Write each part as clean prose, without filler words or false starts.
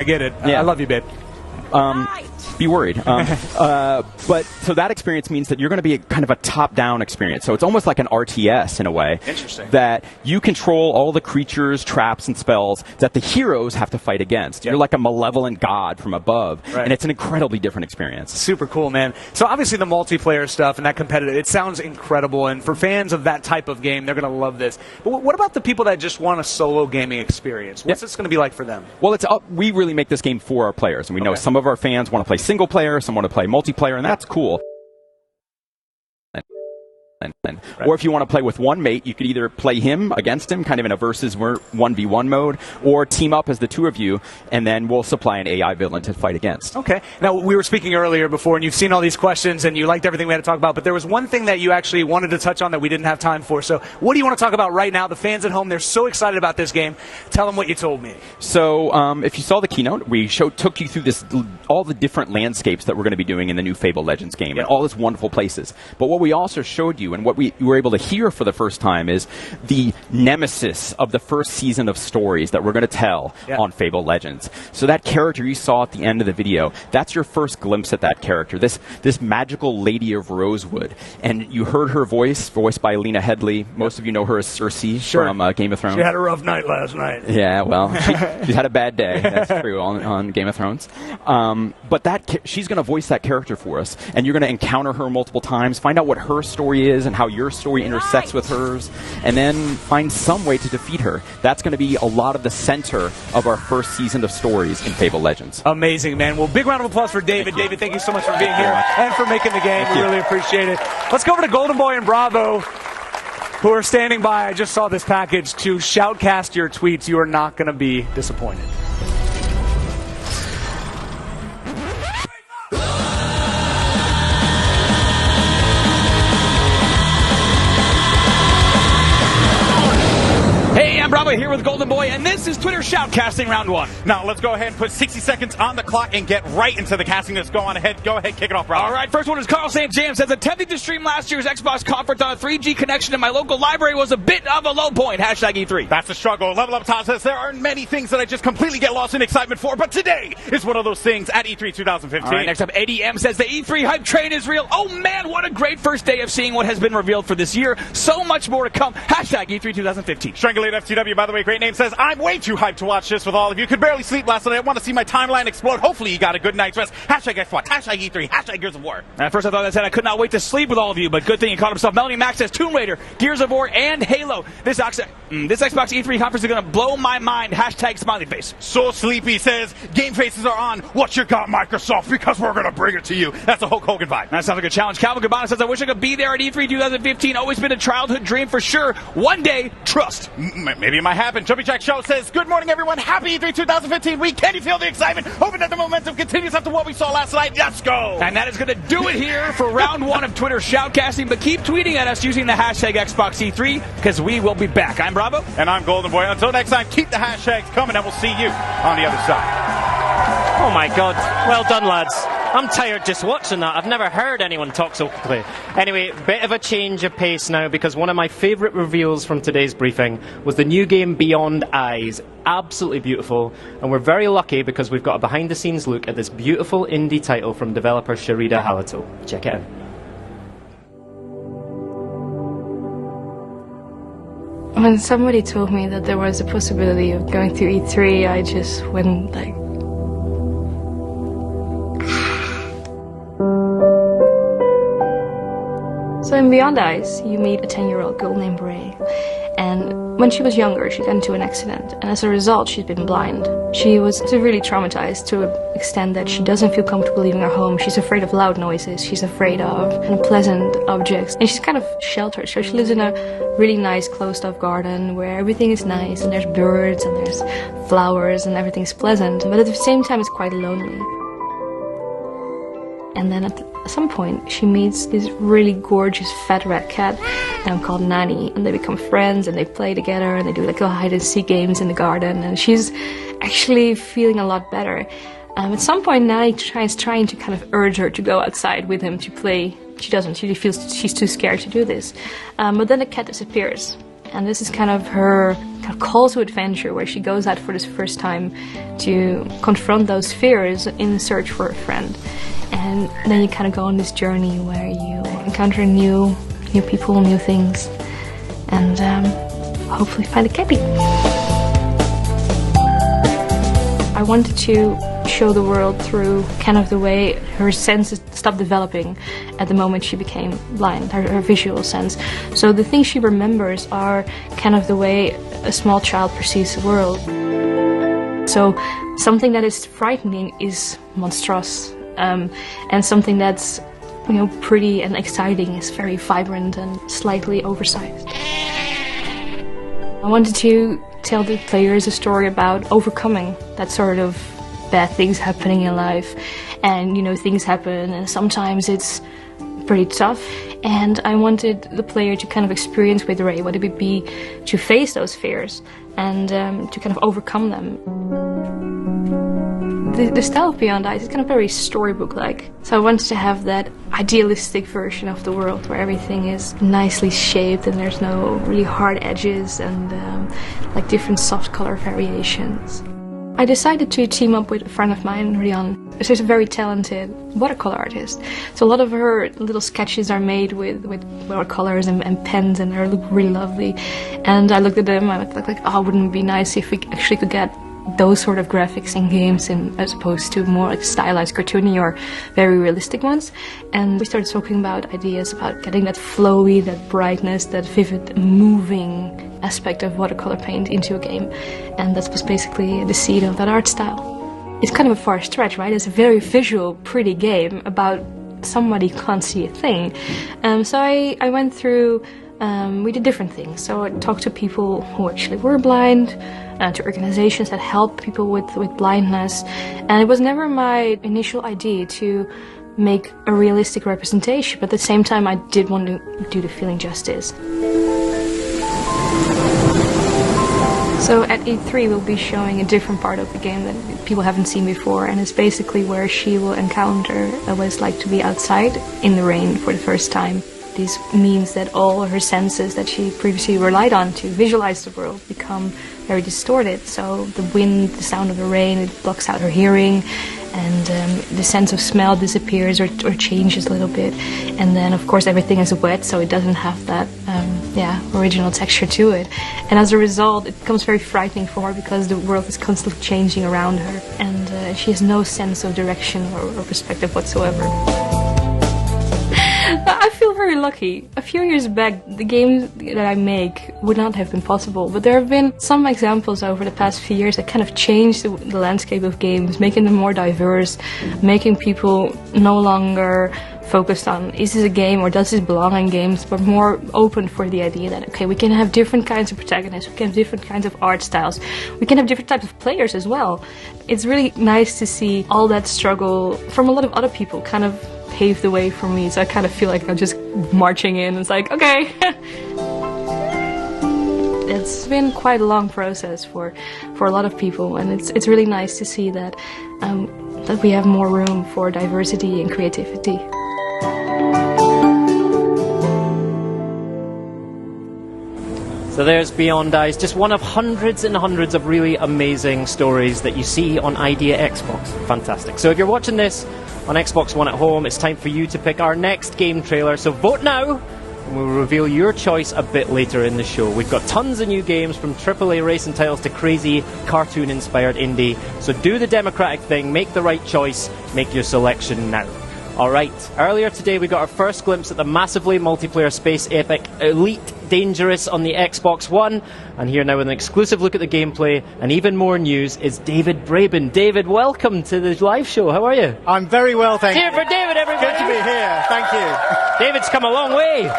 I get it. Yeah. I love you, babe. Be worried. But so that experience means that you're going to be kind of a top-down experience. So it's almost like an RTS in a way. Interesting. That you control all the creatures, traps, and spells that the heroes have to fight against. Yep. You're like a malevolent god from above. Right. And it's an incredibly different experience. Super cool, man. So obviously the multiplayer stuff and that competitive, it sounds incredible. And for fans of that type of game, they're going to love this. But what about the people that just want a solo gaming experience? What's this going to be like for them? Well, we really make this game for our players. And we know some of our fans want to play single player, some want to play multiplayer, and that's cool. Right. Or if you want to play with one mate, you could either play him against him, kind of in a versus 1v1 mode, or team up as the two of you, and then we'll supply an AI villain to fight against. Okay. Now, we were speaking earlier before, and you've seen all these questions, and you liked everything we had to talk about, but there was one thing that you actually wanted to touch on that we didn't have time for. So what do you want to talk about right now? The fans at home, they're so excited about this game. Tell them what you told me. So if you saw the keynote, we took you through all the different landscapes that we're going to be doing in the new Fable Legends game, and all these wonderful places. But what we also showed you, and what you were able to hear for the first time, is the nemesis of the first season of stories that we're going to tell on Fable Legends. So that character you saw at the end of the video, that's your first glimpse at that character, this magical Lady of Rosewood. And you heard her voiced by Lena Headey. Most of you know her as Cersei from Game of Thrones. She had a rough night last night. Yeah, well, she's had a bad day. That's true on Game of Thrones. But she's going to voice that character for us, and you're going to encounter her multiple times, find out what her story is and how your story intersects with hers, and then find some way to defeat her. That's going to be a lot of the center of our first season of stories in Fable Legends. Amazing, man. Well, big round of applause for David. David, thank you so much for being here and for making the game. We really appreciate it. Let's go over to Golden Boy and Bravo, who are standing by. I just saw this package to shoutcast your tweets. You are not going to be disappointed. Hey, I'm Bravo here with Golden Boy, and this is Twitter Shoutcasting Round 1. Now, let's go ahead and put 60 seconds on the clock and get right into the casting. Let's go on ahead. Go ahead, kick it off, Bravo. All right, first one is Carl St. James says, attempting to stream last year's Xbox conference on a 3G connection in my local library was a bit of a low point. Hashtag E3. That's the struggle. Level Up Todd says, there are many things that I just completely get lost in excitement for, but today is one of those things at E3 2015. All right, next up, ADM says, the E3 hype train is real. Oh man, what a great first day of seeing what has been revealed for this year. So much more to come. Hashtag E3 2015. Strangulate FTW, by the way, great name, says, I'm way too hyped to watch this with all of you. Could barely sleep last night. I want to see my timeline explode. Hopefully you got a good night's rest. Hashtag Xbox, hashtag E3, hashtag Gears of War. At first I thought I said I could not wait to sleep with all of you, but good thing he caught himself. Melanie Max says Tomb Raider, Gears of War, and Halo. This Xbox E3 conference is going to blow my mind. Hashtag smiley face. So Sleepy says, game faces are on. What you got, Microsoft? Because we're going to bring it to you. That's a Hulk Hogan vibe. That sounds like a challenge. Calvin Cabana says, I wish I could be there at E3 2015. Always been a childhood dream for sure. One day, trust. Maybe it might happen. Jumpy Jack Show says, good morning, everyone. Happy E3 2015 week. Can you feel the excitement? Hoping that the momentum continues after what we saw last night. Let's go. And that is going to do it here for round 1 of Twitter Shoutcasting. But keep tweeting at us using the hashtag Xbox E3 because we will be back. I'm Bravo. And I'm Golden Boy. Until next time, keep the hashtags coming and we'll see you on the other side. Oh my God. Well done, lads. I'm tired just watching that. I've never heard anyone talk so quickly. Anyway, bit of a change of pace now because one of my favourite reveals from today's briefing was the new game Beyond Eyes. Absolutely beautiful, and we're very lucky because we've got a behind-the-scenes look at this beautiful indie title from developer Sharida Halato. Check it out. When somebody told me that there was a possibility of going to E3, I just went like... So in Beyond Eyes, you meet a 10-year-old girl named Ray, and when she was younger, she got into an accident, and as a result, she's been blind. She was severely traumatized to an extent that she doesn't feel comfortable leaving her home. She's afraid of loud noises, she's afraid of unpleasant objects, and she's kind of sheltered. So she lives in a really nice closed-off garden where everything is nice, and there's birds, and there's flowers, and everything's pleasant, but at the same time, it's quite lonely. And then at some point, she meets this really gorgeous fat red cat called Nani, and they become friends, and they play together, and they do like little hide-and-seek games in the garden, and she's actually feeling a lot better. At some point, Nani tries trying to kind of urge her to go outside with him to play. She doesn't. She feels she's too scared to do this. But then the cat disappears. And this is kind of her kind of call to adventure, where she goes out for the first time to confront those fears in search for a friend. And then you kind of go on this journey where you encounter new people, new things, and hopefully find a Cappy. I wanted to show the world through kind of the way her senses stopped developing at the moment she became blind, her visual sense. So the things she remembers are kind of the way a small child perceives the world. So something that is frightening is monstrous, and something that's pretty and exciting is very vibrant and slightly oversized. I wanted to tell the players a story about overcoming that sort of bad things happening in life. And things happen and sometimes it's pretty tough, and I wanted the player to kind of experience with Ray what it would be to face those fears and to kind of overcome them. The style of Beyond Ice is kind of very storybook-like, so I wanted to have that idealistic version of the world where everything is nicely shaped and there's no really hard edges and like different soft color variations. I decided to team up with a friend of mine, Rian. She's a very talented watercolor artist. So a lot of her little sketches are made with watercolors and pens, and they look really lovely. And I looked at them and I was like, oh, wouldn't it be nice if we actually could get those sort of graphics in games, as opposed to more like stylized, cartoony or very realistic ones. And we started talking about ideas about getting that flowy, that brightness, that vivid, moving aspect of watercolor paint into a game. And that was basically the seed of that art style. It's kind of a far stretch, right? It's a very visual, pretty game about somebody who can't see a thing. So I went through, we did different things. So I talked to people who actually were blind, to organizations that help people with blindness. And it was never my initial idea to make a realistic representation, but at the same time I did want to do the feeling justice. So at E3 we'll be showing a different part of the game that people haven't seen before, and it's basically where she will encounter what it's like to be outside in the rain for the first time. This means that all her senses that she previously relied on to visualize the world become very distorted. So the wind, the sound of the rain, it blocks out her hearing, and the sense of smell disappears or changes a little bit. And then of course everything is wet, so it doesn't have that original texture to it. And as a result it becomes very frightening for her because the world is constantly changing around her, and she has no sense of direction or perspective whatsoever. I feel very lucky. A few years back, the games that I make would not have been possible, but there have been some examples over the past few years that kind of changed the landscape of games, making them more diverse, making people no longer focused on is this a game or does this belong in games, but more open for the idea that, okay, we can have different kinds of protagonists, we can have different kinds of art styles, we can have different types of players as well. It's really nice to see all that struggle from a lot of other people kind of paved the way for me, so I kind of feel like I'm just marching in. It's like, okay. It's been quite a long process for a lot of people, and it's really nice to see that that we have more room for diversity and creativity. So there's Beyond Ice, just one of hundreds and hundreds of really amazing stories that you see on Idea Xbox. Fantastic. So if you're watching this on Xbox One at home, it's time for you to pick our next game trailer. So vote now, and we'll reveal your choice a bit later in the show. We've got tons of new games, from AAA racing titles to crazy cartoon-inspired indie. So do the democratic thing, make the right choice, make your selection now. Alright, earlier today we got our first glimpse at the massively multiplayer space epic Elite Dangerous on the Xbox One, and here now with an exclusive look at the gameplay and even more news is David Braben. David, welcome to the live show. How are you? I'm very well, thank you. Cheer for David, everybody! Good to be here, thank you. David's come a long way.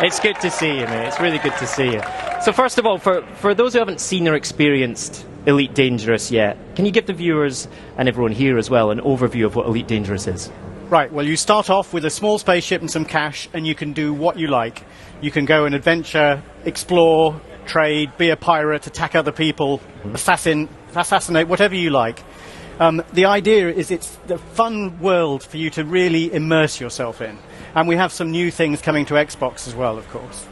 It's good to see you, mate. It's really good to see you. So first of all, for those who haven't seen or experienced Elite Dangerous yet, can you give the viewers and everyone here as well an overview of what Elite Dangerous is? Right, well, you start off with a small spaceship and some cash, and you can do what you like. You can go and adventure, explore, trade, be a pirate, attack other people, assassinate, whatever you like. The idea is it's the fun world for you to really immerse yourself in. And we have some new things coming to Xbox as well, of course.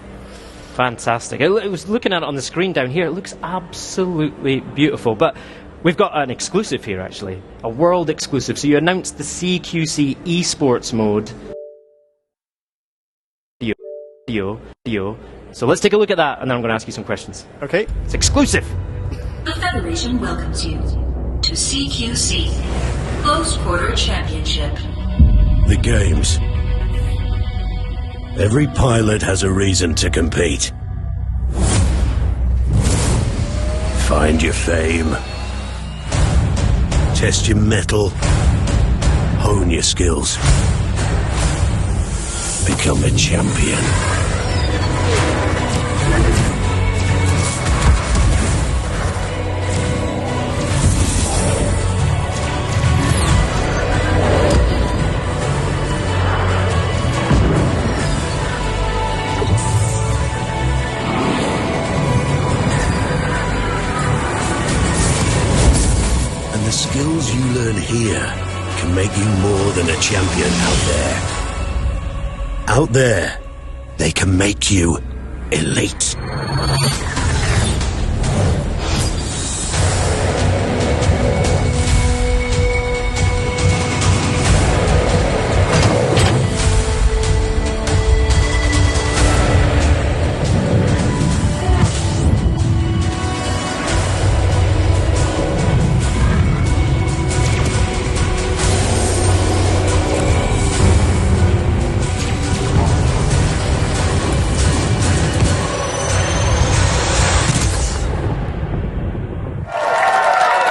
Fantastic. It was looking at it on the screen down here. It looks absolutely beautiful. But we've got an exclusive here, actually. A world exclusive. So you announced the CQC esports mode. So let's take a look at that, and then I'm going to ask you some questions. Okay. It's exclusive. The Federation welcomes you to CQC Close Quarter Championship. The games. Every pilot has a reason to compete. Find your fame. Test your mettle. Hone your skills. Become a champion. And the skills you learn here can make you more than a champion out there. Out there, they can make you elite.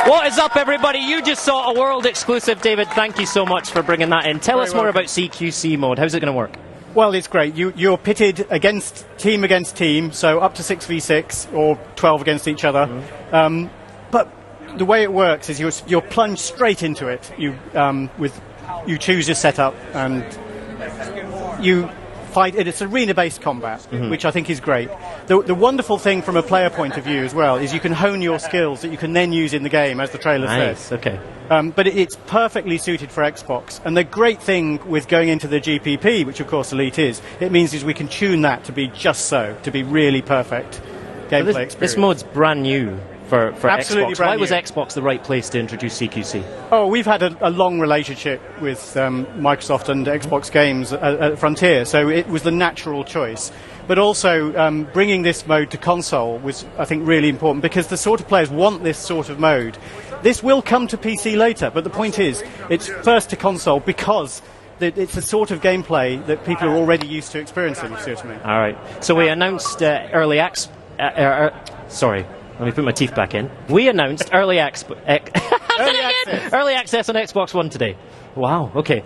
What is up, everybody? You just saw a world exclusive. David, thank you so much for bringing that in. Tell us more about CQC mode. How's it going to work? Well, it's great. You're pitted against team, so up to 6v6 or 12 against each other. But the way it works is you're plunged straight into it. You choose your setup and you fight. It's arena-based combat, which I think is great. The wonderful thing from a player point of view as well is you can hone your skills that you can then use in the game, as the trailer says. Okay. But it's perfectly suited for Xbox. And the great thing with going into the GPP, which of course Elite is, it means is we can tune that to be just so, to be really perfect gameplay experience. This mode's brand new for Absolutely Xbox. brand Why was new. Xbox the right place to introduce CQC? Oh, we've had a long relationship with Microsoft and Xbox games at Frontier, so it was the natural choice. But also, bringing this mode to console was, I think, really important, because the sort of players want this sort of mode. This will come to PC later, but the point is, it's first to console because it's the sort of gameplay that people are already used to experiencing, if you see what I mean. All right. So we announced early access. Sorry. Let me put my teeth back in. We announced early access on Xbox One today. Wow, okay.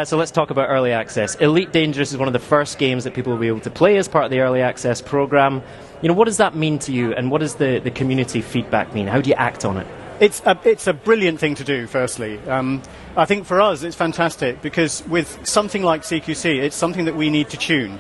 So let's talk about early access. Elite Dangerous is one of the first games that people will be able to play as part of the early access program. You know, what does that mean to you, and what does the community feedback mean? How do you act on it? It's a brilliant thing to do, firstly. I think for us it's fantastic because with something like CQC, it's something that we need to tune.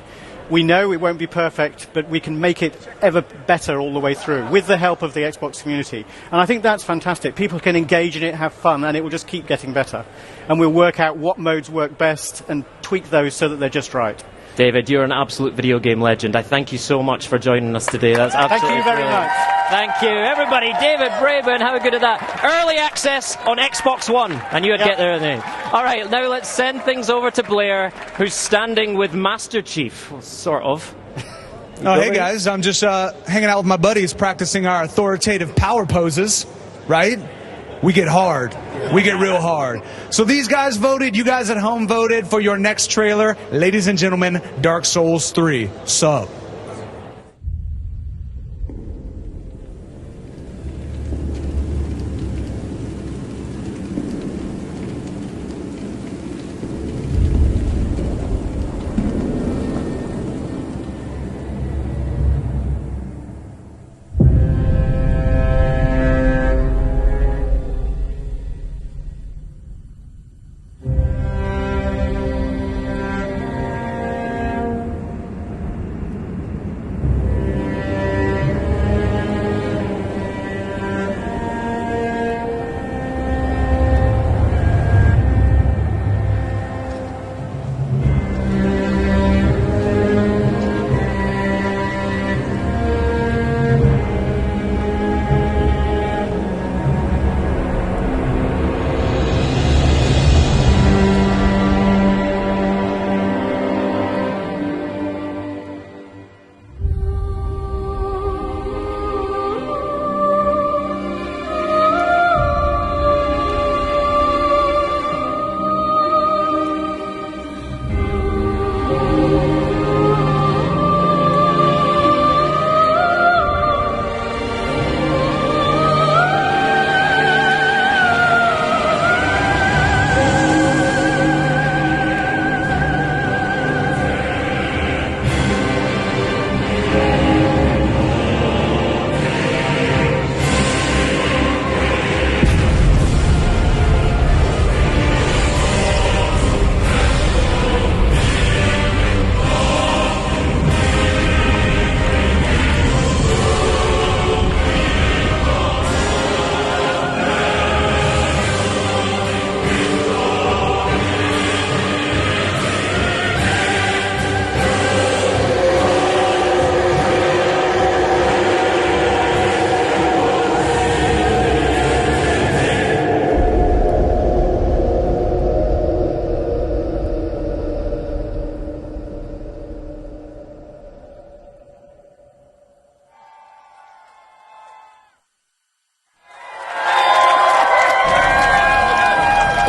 We know it won't be perfect, but we can make it ever better all the way through with the help of the Xbox community. And I think that's fantastic. People can engage in it, have fun, and it will just keep getting better. And we'll work out what modes work best and tweak those so that they're just right. David, you're an absolute video game legend. I thank you so much for joining us today. That's absolutely Thank you very brilliant. much. Thank you, everybody. David Braben, how good at that? Early access on Xbox One. I knew I'd get there in the end. All right, now let's send things over to Blair, who's standing with Master Chief. Well, sort of. Oh, hey guys, I'm just hanging out with my buddies practicing our authoritative power poses, right? We get hard. We get real hard. So these guys voted, you guys at home voted for your next trailer. Ladies and gentlemen, Dark Souls 3. Sub.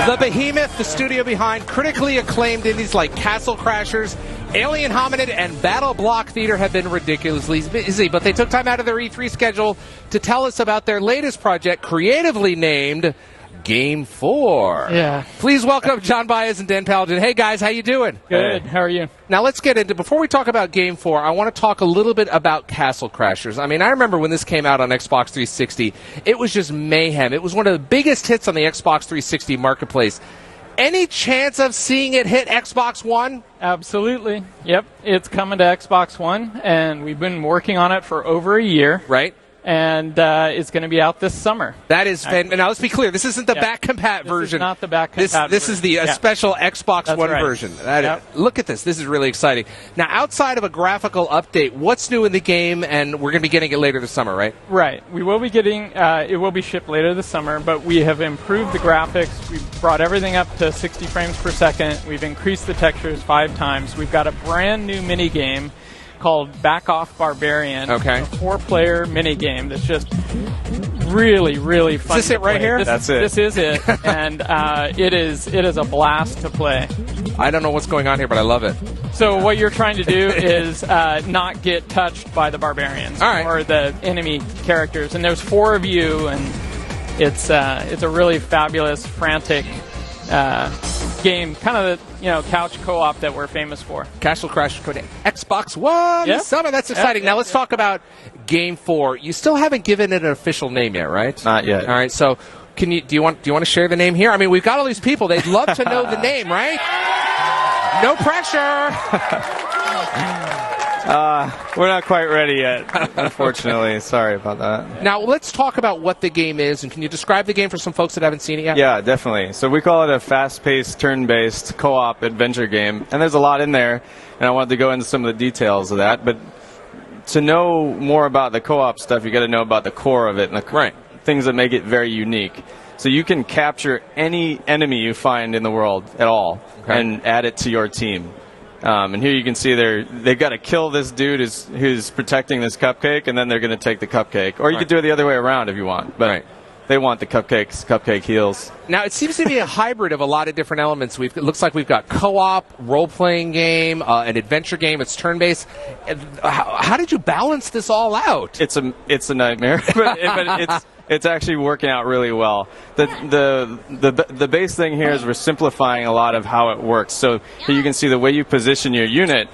The Behemoth, the studio behind critically acclaimed indies like Castle Crashers, Alien Hominid, and Battle Block Theater have been ridiculously busy, but they took time out of their E3 schedule to tell us about their latest project, creatively named Game 4. Yeah. Please welcome John Baez and Dan Paladin. Hey guys, how you doing? Good. How are you? Now let's get into, before we talk about Game 4, I want to talk a little bit about Castle Crashers. I mean, I remember when this came out on Xbox 360, it was just mayhem. It was one of the biggest hits on the Xbox 360 marketplace. Any chance of seeing it hit Xbox One? Absolutely. Yep. It's coming to Xbox One, and we've been working on it for over a year. Right. And it's going to be out this summer. That is now let's be clear. This isn't the back compat version. This is not the back compat This is the special Xbox One version. Look at this. This is really exciting. Now, outside of a graphical update, what's new in the game? And we're going to be getting it later this summer, right? Right. We will be getting it will be shipped later this summer, but we have improved the graphics. We've brought everything up to 60 frames per second. We've increased the textures 5 times. We've got a brand new mini game called Back Off Barbarian. Okay. A 4-player mini game that's just really, really fun. Is this it right here? That's it. This is it, and it is a blast to play. I don't know what's going on here, but I love it. So what you're trying to do is not get touched by the barbarians or the enemy characters, and there's 4 of you, and it's a really fabulous, frantic game, kind of the couch co-op that we're famous for. Castle Crashers code Xbox One this summer. That's exciting. Now let's talk about Game 4. You still haven't given it an official name yet, right? Not yet. All right. So do you want to share the name here? I mean, we've got all these people. They'd love to know the name, right? No pressure. We're not quite ready yet, unfortunately. Sorry about that. Now, let's talk about what the game is, and can you describe the game for some folks that haven't seen it yet? Yeah, definitely. So we call it a fast-paced, turn-based, co-op adventure game, and there's a lot in there, and I wanted to go into some of the details of that, but to know more about the co-op stuff, you got to know about the core of it and the things that make it very unique. So you can capture any enemy you find in the world at all and add it to your team. And here you can see they've got to kill this dude who's protecting this cupcake, and then they're going to take the cupcake. Or you could do it the other way around if you want. But they want the cupcakes. Cupcake heals. Now, it seems to be a hybrid of a lot of different elements. It looks like we've got co-op, role-playing game, an adventure game. It's turn-based. How did you balance this all out? It's a nightmare, but it's actually working out really well. The base thing here is we're simplifying a lot of how it works. So here you can see the way you position your unit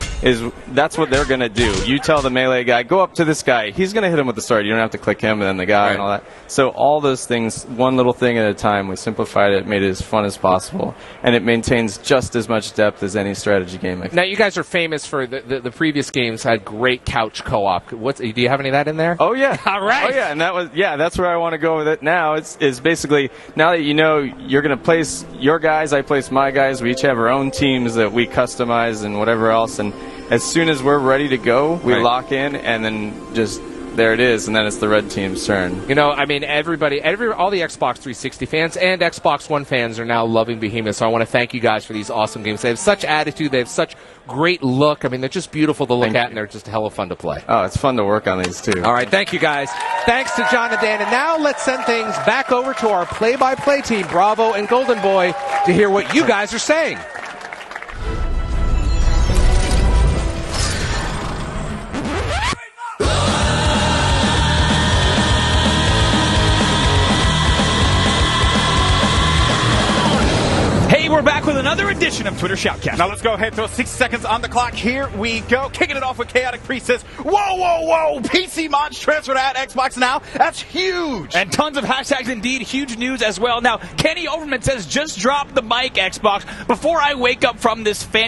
that's what they're going to do. You tell the melee guy, go up to this guy. He's going to hit him with the sword. You don't have to click him and then the guy and all that. So all those things, one little thing at a time, we simplified it, made it as fun as possible, and it maintains just as much depth as any strategy game. Now, you guys are famous for the previous games had great couch co-op. Do you have any of that in there? Oh, yeah. All right. Oh, yeah, and that's where I want to go with it now. Is basically, now that you know you're going to place your guys, I place my guys, we each have our own teams that we customize and whatever else, and as soon as we're ready to go, we lock in, and then just there it is, and then it's the red team's turn. I mean, all the Xbox 360 fans and Xbox One fans are now loving Behemoth, so I want to thank you guys for these awesome games. They have such attitude, they have such great look. I mean, they're just beautiful to look at, and they're just hella fun to play. Oh, it's fun to work on these, too. All right, thank you, guys. Thanks to John and Dan. And now let's send things back over to our play-by-play team, Bravo and Golden Boy, to hear what you guys are saying. Hey, we're back with another edition of Twitter Shoutcast. Now let's go ahead, throw 60 seconds on the clock. Here we go. Kicking it off with Chaotic Priest says, whoa, PC mods transferred at Xbox Now. That's huge. And tons of hashtags, indeed, huge news as well. Now, Kenny Overman says, just drop the mic, Xbox, before I wake up from this fan